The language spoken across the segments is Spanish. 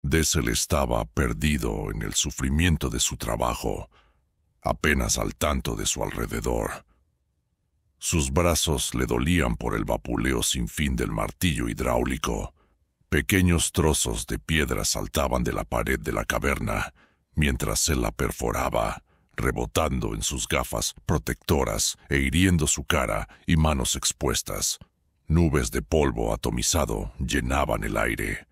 Dessel estaba perdido en el sufrimiento de su trabajo, apenas al tanto de su alrededor. Sus brazos le dolían por el vapuleo sin fin del martillo hidráulico. Pequeños trozos de piedra saltaban de la pared de la caverna mientras él la perforaba, rebotando en sus gafas protectoras e hiriendo su cara y manos expuestas. Nubes de polvo atomizado llenaban el aire,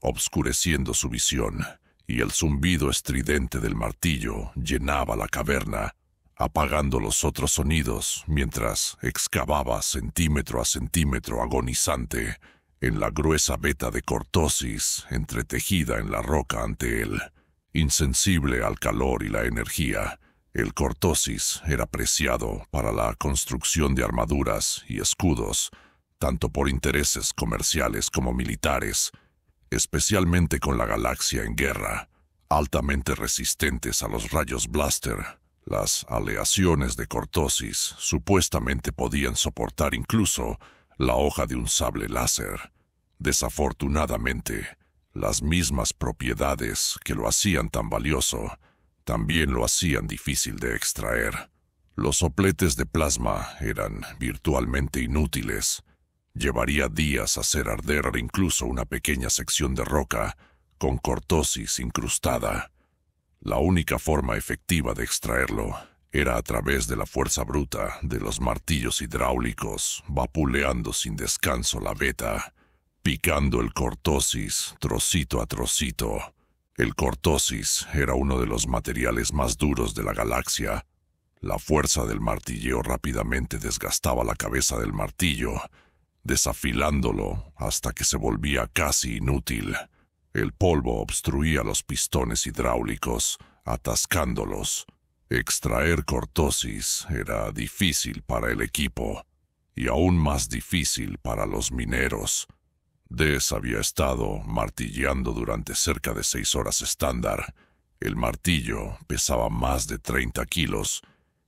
obscureciendo su visión, y el zumbido estridente del martillo llenaba la caverna, apagando los otros sonidos mientras excavaba centímetro a centímetro agonizante en la gruesa veta de cortosis entretejida en la roca ante él. Insensible al calor y la energía, el cortosis era preciado para la construcción de armaduras y escudos, tanto por intereses comerciales como militares, especialmente con la galaxia en guerra, altamente resistentes a los rayos blaster. Las aleaciones de cortosis supuestamente podían soportar incluso la hoja de un sable láser. Desafortunadamente, las mismas propiedades que lo hacían tan valioso también lo hacían difícil de extraer. Los sopletes de plasma eran virtualmente inútiles. Llevaría días hacer arder incluso una pequeña sección de roca con cortosis incrustada. La única forma efectiva de extraerlo era a través de la fuerza bruta de los martillos hidráulicos, vapuleando sin descanso la veta, picando el cortosis trocito a trocito. El cortosis era uno de los materiales más duros de la galaxia. La fuerza del martilleo rápidamente desgastaba la cabeza del martillo, desafilándolo hasta que se volvía casi inútil. El polvo obstruía los pistones hidráulicos, atascándolos. Extraer cortosis era difícil para el equipo, y aún más difícil para los mineros. Des había estado martilleando durante cerca de 6 horas estándar. El martillo pesaba más de 30 kilos,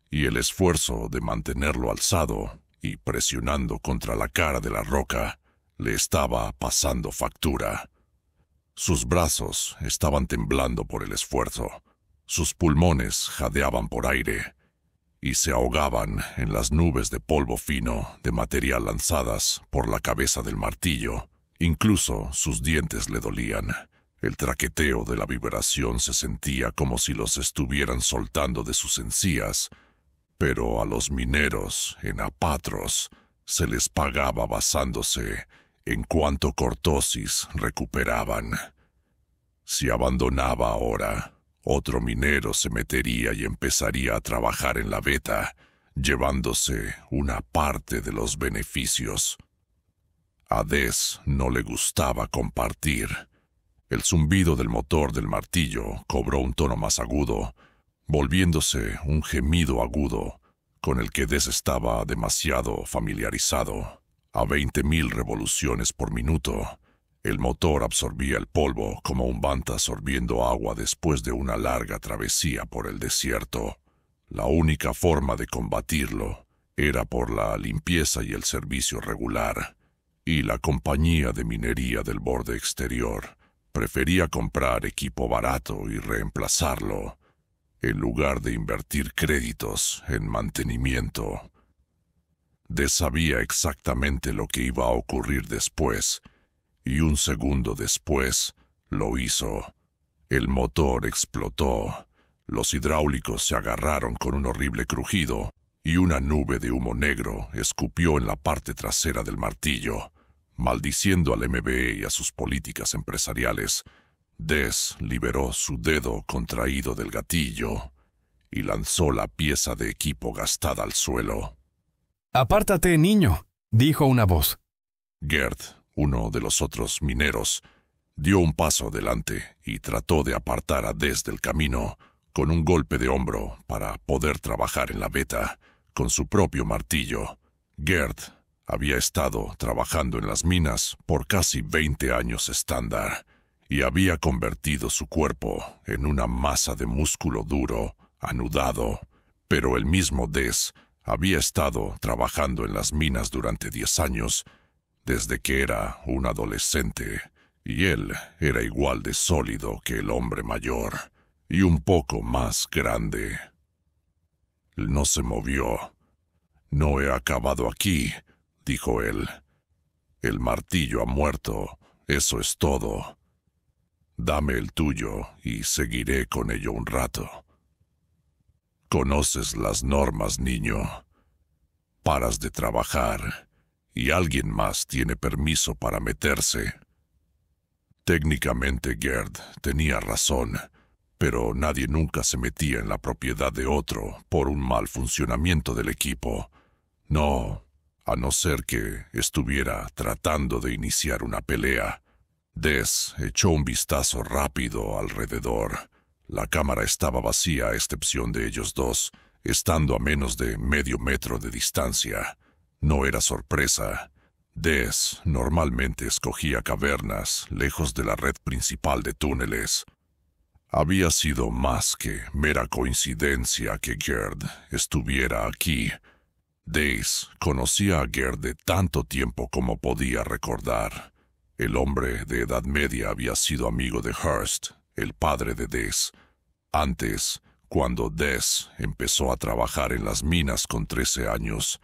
y el esfuerzo de mantenerlo alzado y presionando contra la cara de la roca le estaba pasando factura. Sus brazos estaban temblando por el esfuerzo, sus pulmones jadeaban por aire y se ahogaban en las nubes de polvo fino de material lanzadas por la cabeza del martillo. Incluso sus dientes le dolían. El traqueteo de la vibración se sentía como si los estuvieran soltando de sus encías, pero a los mineros en Apatros se les pagaba basándose en cuánto cortosis recuperaban. Si abandonaba ahora, otro minero se metería y empezaría a trabajar en la veta, llevándose una parte de los beneficios. A Des no le gustaba compartir. El zumbido del motor del martillo cobró un tono más agudo, volviéndose un gemido agudo con el que Des estaba demasiado familiarizado. A 20.000 revoluciones por minuto, el motor absorbía el polvo como un banta absorbiendo agua después de una larga travesía por el desierto. La única forma de combatirlo era por la limpieza y el servicio regular, y la compañía de minería del borde exterior prefería comprar equipo barato y reemplazarlo, en lugar de invertir créditos en mantenimiento. Des sabía exactamente lo que iba a ocurrir después, y un segundo después lo hizo. El motor explotó, los hidráulicos se agarraron con un horrible crujido, y una nube de humo negro escupió en la parte trasera del martillo. Maldiciendo al MBE y a sus políticas empresariales, Des liberó su dedo contraído del gatillo y lanzó la pieza de equipo gastada al suelo. «Apártate, niño», dijo una voz. Gerd, uno de los otros mineros, dio un paso adelante y trató de apartar a Des del camino con un golpe de hombro para poder trabajar en la veta con su propio martillo. Gerd había estado trabajando en las minas por casi 20 años estándar y había convertido su cuerpo en una masa de músculo duro, anudado, pero el mismo Des había estado trabajando en las minas durante 10 años, desde que era un adolescente, y él era igual de sólido que el hombre mayor, y un poco más grande. No se movió. «No he acabado aquí», dijo él. «El martillo ha muerto, eso es todo. Dame el tuyo y seguiré con ello un rato. Conoces las normas, niño. Paras de trabajar y alguien más tiene permiso para meterse». Técnicamente Gerd tenía razón, pero nadie nunca se metía en la propiedad de otro por un mal funcionamiento del equipo. No, a no ser que estuviera tratando de iniciar una pelea. Des echó un vistazo rápido alrededor. La cámara estaba vacía a excepción de ellos dos, estando a menos de medio metro de distancia. No era sorpresa. Des normalmente escogía cavernas lejos de la red principal de túneles. Había sido más que mera coincidencia que Gerd estuviera aquí. Des conocía a Gerd de tanto tiempo como podía recordar. El hombre de edad media había sido amigo de Hurst, el padre de Des. Antes, cuando Des empezó a trabajar en las minas con 13 años,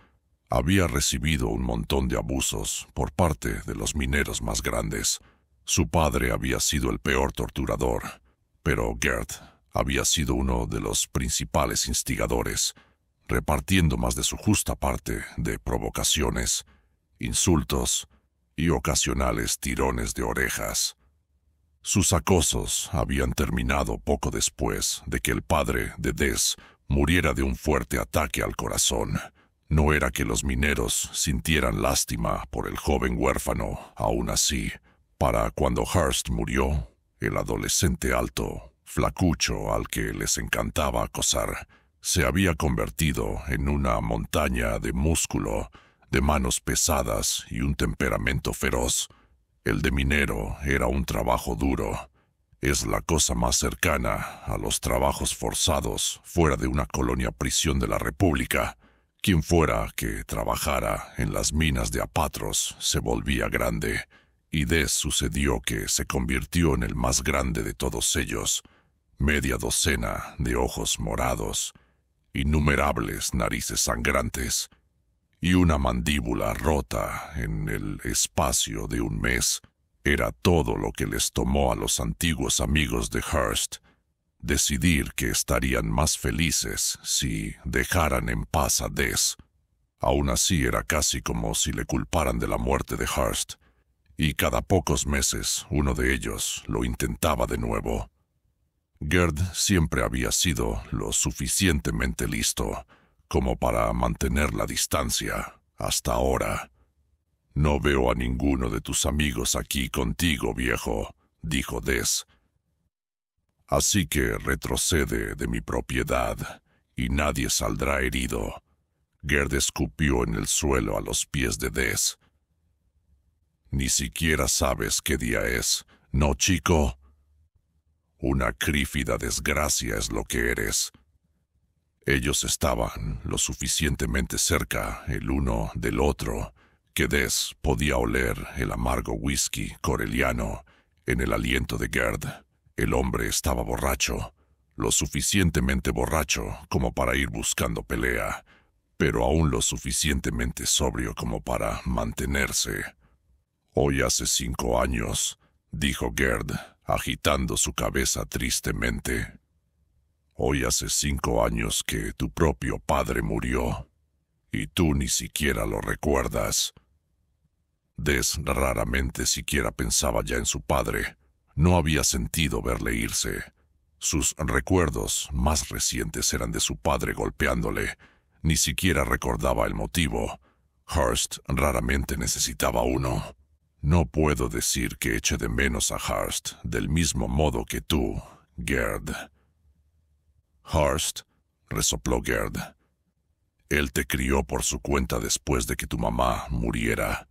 había recibido un montón de abusos por parte de los mineros más grandes. Su padre había sido el peor torturador, pero Gerd había sido uno de los principales instigadores, repartiendo más de su justa parte de provocaciones, insultos y ocasionales tirones de orejas. Sus acosos habían terminado poco después de que el padre de Des muriera de un fuerte ataque al corazón. No era que los mineros sintieran lástima por el joven huérfano, aún así. Para cuando Hurst murió, el adolescente alto, flacucho al que les encantaba acosar, se había convertido en una montaña de músculo, de manos pesadas y un temperamento feroz. El de minero era un trabajo duro. Es la cosa más cercana a los trabajos forzados fuera de una colonia prisión de la República. Quien fuera que trabajara en las minas de Apatros se volvía grande, y Des sucedió que se convirtió en el más grande de todos ellos. Media docena de ojos morados, innumerables narices sangrantes, y una mandíbula rota en el espacio de un mes. Era todo lo que les tomó a los antiguos amigos de Hurst decidir que estarían más felices si dejaran en paz a Des. Aún así era casi como si le culparan de la muerte de Hurst, y cada pocos meses uno de ellos lo intentaba de nuevo. Gerd siempre había sido lo suficientemente listo como para mantener la distancia hasta ahora. «No veo a ninguno de tus amigos aquí contigo, viejo», dijo Des. «Así que retrocede de mi propiedad y nadie saldrá herido». Gerd escupió en el suelo a los pies de Des. «Ni siquiera sabes qué día es, ¿no, chico? Una crífida desgracia es lo que eres». Ellos estaban lo suficientemente cerca el uno del otro que Des podía oler el amargo whisky coreliano en el aliento de Gerd. El hombre estaba borracho, lo suficientemente borracho como para ir buscando pelea, pero aún lo suficientemente sobrio como para mantenerse. «Hoy hace 5 años», dijo Gerd, agitando su cabeza tristemente. «Hoy hace 5 años que tu propio padre murió, y tú ni siquiera lo recuerdas». Des raramente siquiera pensaba ya en su padre. No había sentido verle irse. Sus recuerdos más recientes eran de su padre golpeándole. Ni siquiera recordaba el motivo. Hurst raramente necesitaba uno. «No puedo decir que eche de menos a Hurst del mismo modo que tú, Gerd». «Hurst», resopló Gerd. «Él te crió por su cuenta después de que tu mamá muriera.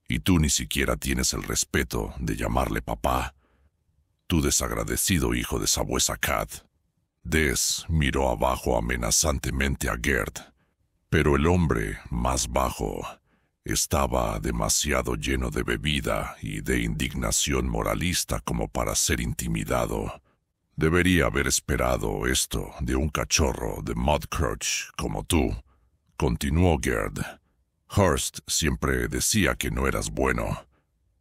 Y tú ni siquiera tienes el respeto de llamarle papá. Tu desagradecido hijo de sabuesa Cat». Des miró abajo amenazantemente a Gerd, pero el hombre más bajo, Estaba demasiado lleno de bebida y de indignación moralista como para ser intimidado. Debería haber esperado esto de un cachorro de Mudcrutch como tú, continuó Gerd. Hearst siempre decía que no eras bueno.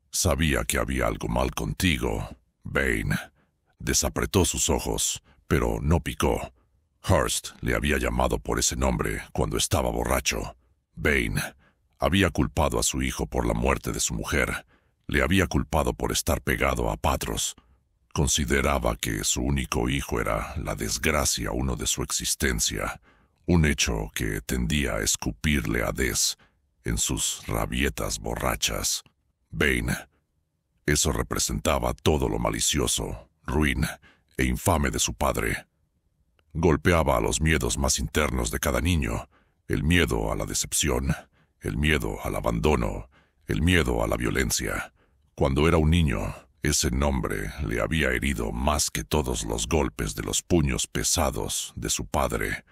Sabía que había algo mal contigo, Bane. Desapretó sus ojos, pero no picó. Hearst le había llamado por ese nombre cuando estaba borracho. Bane había culpado a su hijo por la muerte de su mujer. Le había culpado por estar pegado a Patros. Consideraba que su único hijo era la desgracia uno de su existencia, un hecho que tendía a escupirle a Des en sus rabietas borrachas. Bane. Eso representaba todo lo malicioso, ruin e infame de su padre. Golpeaba a los miedos más internos de cada niño, el miedo a la decepción, el miedo al abandono, el miedo a la violencia. Cuando era un niño, ese nombre le había herido más que todos los golpes de los puños pesados de su padre.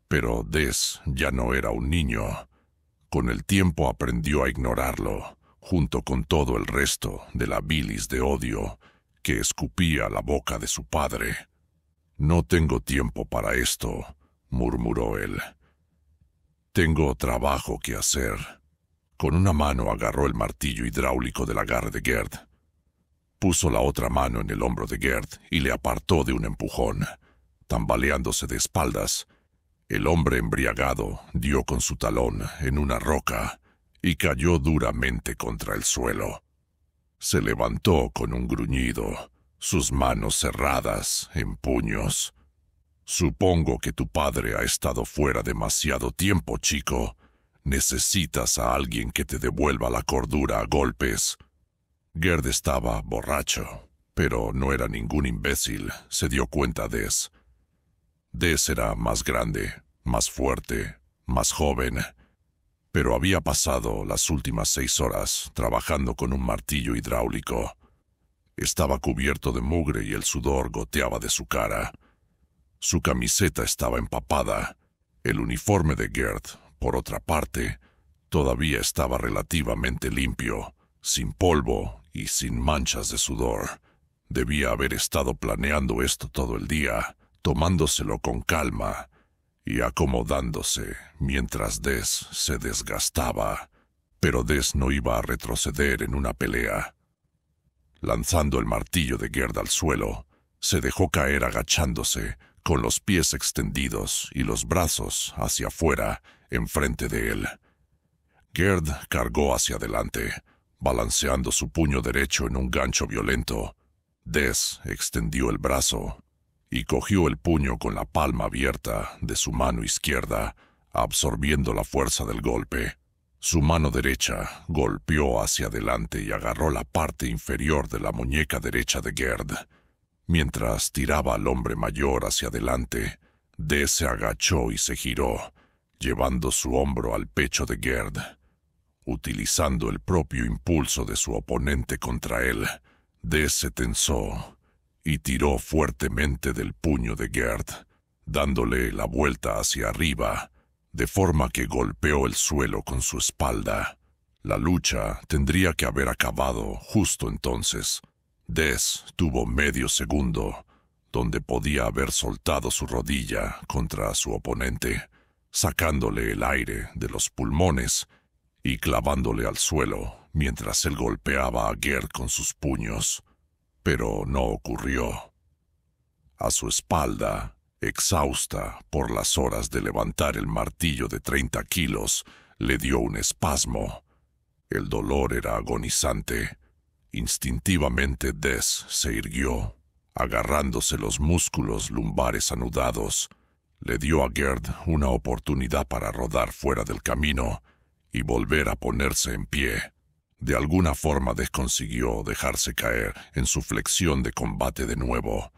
Pero Des ya no era un niño. Con el tiempo aprendió a ignorarlo, junto con todo el resto de la bilis de odio que escupía la boca de su padre. «No tengo tiempo para esto», murmuró él. «Tengo trabajo que hacer». Con una mano agarró el martillo hidráulico del agarre de Gerd. Puso la otra mano en el hombro de Gerd y le apartó de un empujón. Tambaleándose de espaldas, el hombre embriagado dio con su talón en una roca y cayó duramente contra el suelo. Se levantó con un gruñido, sus manos cerradas en puños. «Supongo que tu padre ha estado fuera demasiado tiempo, chico. Necesitas a alguien que te devuelva la cordura a golpes». Gerd estaba borracho, pero no era ningún imbécil, se dio cuenta Des. Des era más grande, más fuerte, más joven, pero había pasado las últimas 6 horas trabajando con un martillo hidráulico. Estaba cubierto de mugre y el sudor goteaba de su cara. Su camiseta estaba empapada. El uniforme de Gerd, por otra parte, todavía estaba relativamente limpio, sin polvo y sin manchas de sudor. Debía haber estado planeando esto todo el día, tomándoselo con calma y acomodándose mientras Des se desgastaba. Pero Des no iba a retroceder en una pelea. Lanzando el martillo de Gerd al suelo, se dejó caer agachándose, con los pies extendidos y los brazos hacia afuera, enfrente de él. Gerd cargó hacia adelante, balanceando su puño derecho en un gancho violento. Des extendió el brazo y cogió el puño con la palma abierta de su mano izquierda, absorbiendo la fuerza del golpe. Su mano derecha golpeó hacia adelante y agarró la parte inferior de la muñeca derecha de Gerd. Mientras tiraba al hombre mayor hacia adelante, Des se agachó y se giró, llevando su hombro al pecho de Gerd. Utilizando el propio impulso de su oponente contra él, Des se tensó y tiró fuertemente del puño de Gerd, dándole la vuelta hacia arriba, de forma que golpeó el suelo con su espalda. La lucha tendría que haber acabado justo entonces. Des tuvo medio segundo, donde podía haber soltado su rodilla contra su oponente, sacándole el aire de los pulmones y clavándole al suelo mientras él golpeaba a Gerd con sus puños. Pero no ocurrió. A su espalda, exhausta por las horas de levantar el martillo de 30 kilos, le dio un espasmo. El dolor era agonizante. Instintivamente Des se irguió, agarrándose los músculos lumbares anudados. Le dio a Gerd una oportunidad para rodar fuera del camino y volver a ponerse en pie. De alguna forma Des consiguió dejarse caer en su flexión de combate de nuevo.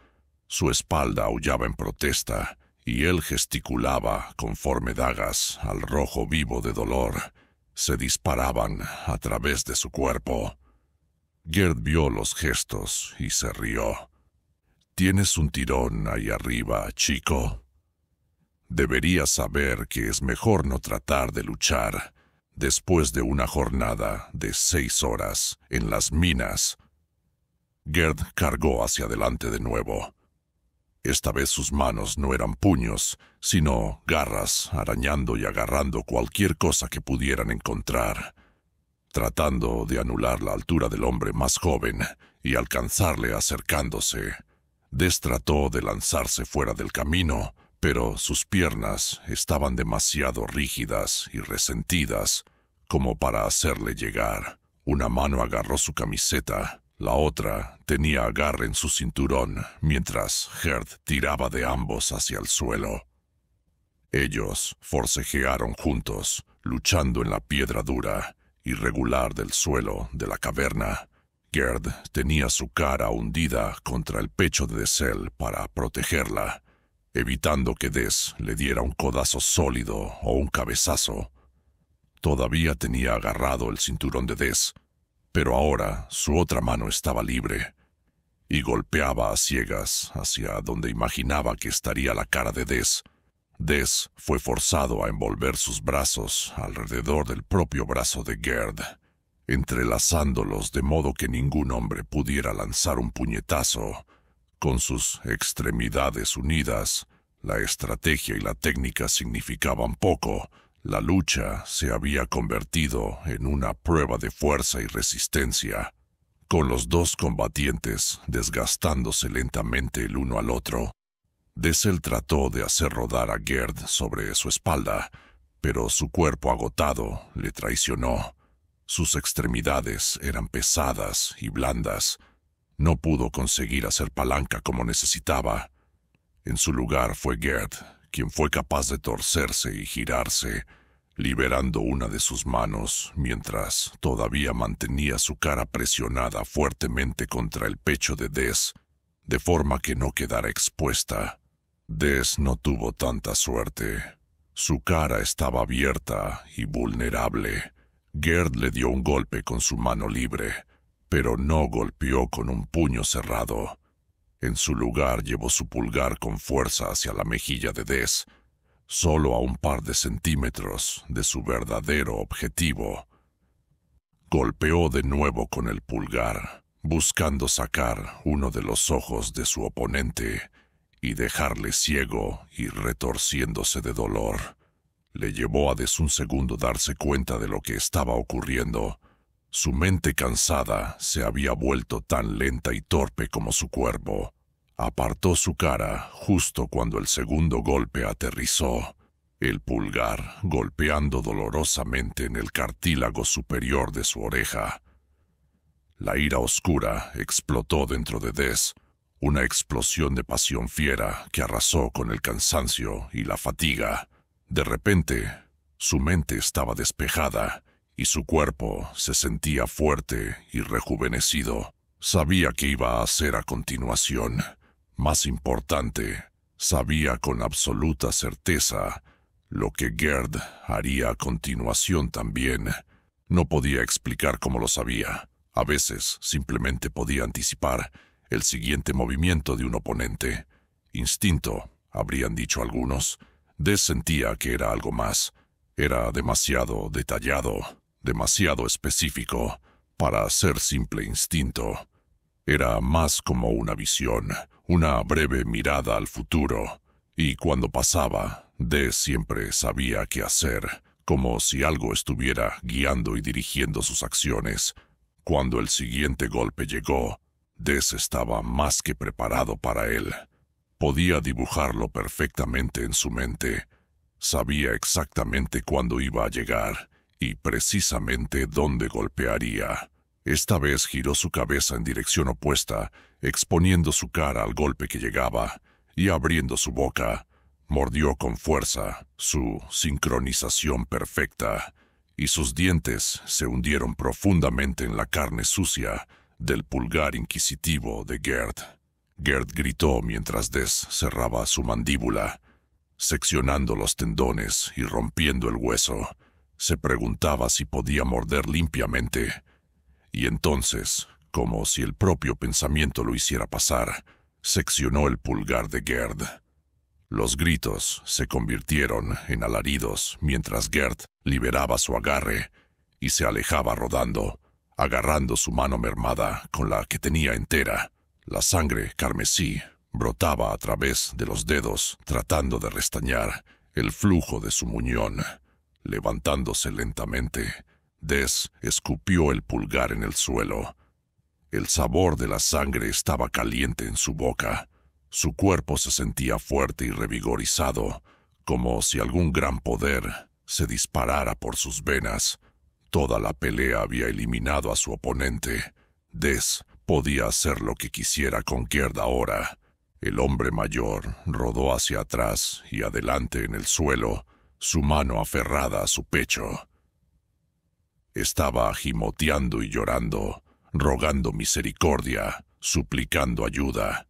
Su espalda aullaba en protesta y él gesticulaba conforme dagas al rojo vivo de dolor se disparaban a través de su cuerpo. Gerd vio los gestos y se rió. «¿Tienes un tirón ahí arriba, chico? Deberías saber que es mejor no tratar de luchar Después de una jornada de 6 horas en las minas, Gerd cargó hacia adelante de nuevo. Esta vez sus manos no eran puños, sino garras arañando y agarrando cualquier cosa que pudieran encontrar, tratando de anular la altura del hombre más joven y alcanzarle acercándose. Des trató de lanzarse fuera del camino, pero sus piernas estaban demasiado rígidas y resentidas como para hacerle llegar. Una mano agarró su camiseta, la otra tenía agarre en su cinturón, mientras Gerd tiraba de ambos hacia el suelo. Ellos forcejearon juntos, luchando en la piedra dura, irregular del suelo de la caverna. Gerd tenía su cara hundida contra el pecho de Dessel para protegerla, evitando que Des le diera un codazo sólido o un cabezazo. Todavía tenía agarrado el cinturón de Des, pero ahora su otra mano estaba libre, y golpeaba a ciegas hacia donde imaginaba que estaría la cara de Des. Des fue forzado a envolver sus brazos alrededor del propio brazo de Gerd, entrelazándolos de modo que ningún hombre pudiera lanzar un puñetazo. Con sus extremidades unidas, la estrategia y la técnica significaban poco. La lucha se había convertido en una prueba de fuerza y resistencia, con los dos combatientes desgastándose lentamente el uno al otro. Dessel trató de hacer rodar a Gerd sobre su espalda, pero su cuerpo agotado le traicionó. Sus extremidades eran pesadas y blandas. No pudo conseguir hacer palanca como necesitaba. En su lugar fue Gerd, quien fue capaz de torcerse y girarse, liberando una de sus manos mientras todavía mantenía su cara presionada fuertemente contra el pecho de Des, de forma que no quedara expuesta. Des no tuvo tanta suerte. Su cara estaba abierta y vulnerable. Gerd le dio un golpe con su mano libre, pero no golpeó con un puño cerrado. En su lugar llevó su pulgar con fuerza hacia la mejilla de Des, solo a un par de centímetros de su verdadero objetivo. Golpeó de nuevo con el pulgar, buscando sacar uno de los ojos de su oponente y dejarle ciego y retorciéndose de dolor. Le llevó a Des un segundo darse cuenta de lo que estaba ocurriendo. Su mente cansada se había vuelto tan lenta y torpe como su cuerpo. Apartó su cara justo cuando el segundo golpe aterrizó, el pulgar golpeando dolorosamente en el cartílago superior de su oreja. La ira oscura explotó dentro de Des, una explosión de pasión fiera que arrasó con el cansancio y la fatiga. De repente, su mente estaba despejada y su cuerpo se sentía fuerte y rejuvenecido. Sabía qué iba a hacer a continuación. Más importante, sabía con absoluta certeza lo que Gerd haría a continuación también. No podía explicar cómo lo sabía. A veces simplemente podía anticipar el siguiente movimiento de un oponente. Instinto, habrían dicho algunos. Des sentía que era algo más. Era demasiado detallado, demasiado específico para ser simple instinto. Era más como una visión, una breve mirada al futuro, y cuando pasaba, Des siempre sabía qué hacer, como si algo estuviera guiando y dirigiendo sus acciones. Cuando el siguiente golpe llegó, Des estaba más que preparado para él. Podía dibujarlo perfectamente en su mente. Sabía exactamente cuándo iba a llegar y precisamente dónde golpearía. Esta vez giró su cabeza en dirección opuesta, exponiendo su cara al golpe que llegaba, y abriendo su boca, mordió con fuerza, su sincronización perfecta, y sus dientes se hundieron profundamente en la carne sucia del pulgar inquisitivo de Gerd. Gerd gritó mientras Des cerraba su mandíbula, seccionando los tendones y rompiendo el hueso. Se preguntaba si podía morder limpiamente. Y entonces, como si el propio pensamiento lo hiciera pasar, seccionó el pulgar de Gerd. Los gritos se convirtieron en alaridos mientras Gerd liberaba su agarre y se alejaba rodando, agarrando su mano mermada con la que tenía entera. La sangre carmesí brotaba a través de los dedos, tratando de restañar el flujo de su muñón. Levantándose lentamente, Des escupió el pulgar en el suelo. El sabor de la sangre estaba caliente en su boca. Su cuerpo se sentía fuerte y revigorizado, como si algún gran poder se disparara por sus venas. Toda la pelea había eliminado a su oponente. Des podía hacer lo que quisiera con Gerd ahora. El hombre mayor rodó hacia atrás y adelante en el suelo, su mano aferrada a su pecho. Estaba gimoteando y llorando, rogando misericordia, suplicando ayuda.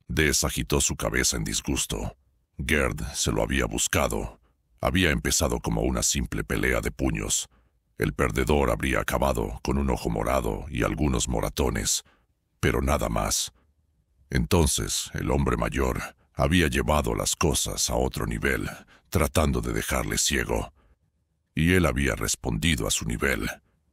Des agitó su cabeza en disgusto. Gerd se lo había buscado. Había empezado como una simple pelea de puños. El perdedor habría acabado con un ojo morado y algunos moratones, pero nada más. Entonces el hombre mayor había llevado las cosas a otro nivel, tratando de dejarle ciego. Y él había respondido a su nivel.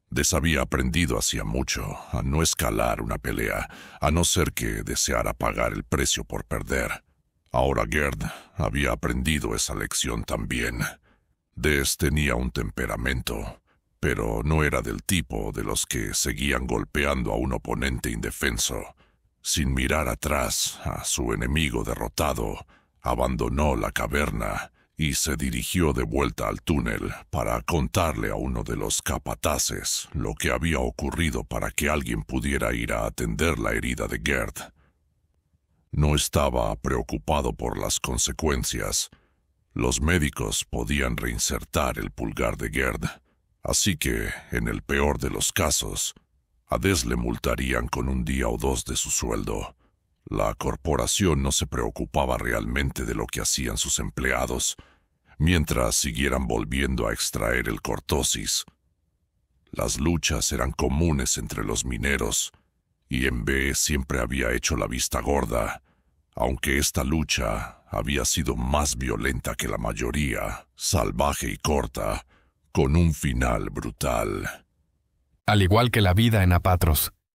Des había aprendido hacía mucho a no escalar una pelea, a no ser que deseara pagar el precio por perder. Ahora Gerd había aprendido esa lección también. Des tenía un temperamento, pero no era del tipo de los que seguían golpeando a un oponente indefenso. Sin mirar atrás a su enemigo derrotado, abandonó la caverna y se dirigió de vuelta al túnel para contarle a uno de los capataces lo que había ocurrido para que alguien pudiera ir a atender la herida de Gerd. No estaba preocupado por las consecuencias. Los médicos podían reinsertar el pulgar de Gerd, así que, en el peor de los casos, a Des le multarían con 1 día o 2 de su sueldo. La corporación no se preocupaba realmente de lo que hacían sus empleados, mientras siguieran volviendo a extraer el cortosis. Las luchas eran comunes entre los mineros, y MB siempre había hecho la vista gorda, aunque esta lucha había sido más violenta que la mayoría, salvaje y corta, con un final brutal. Al igual que la vida en Apatros.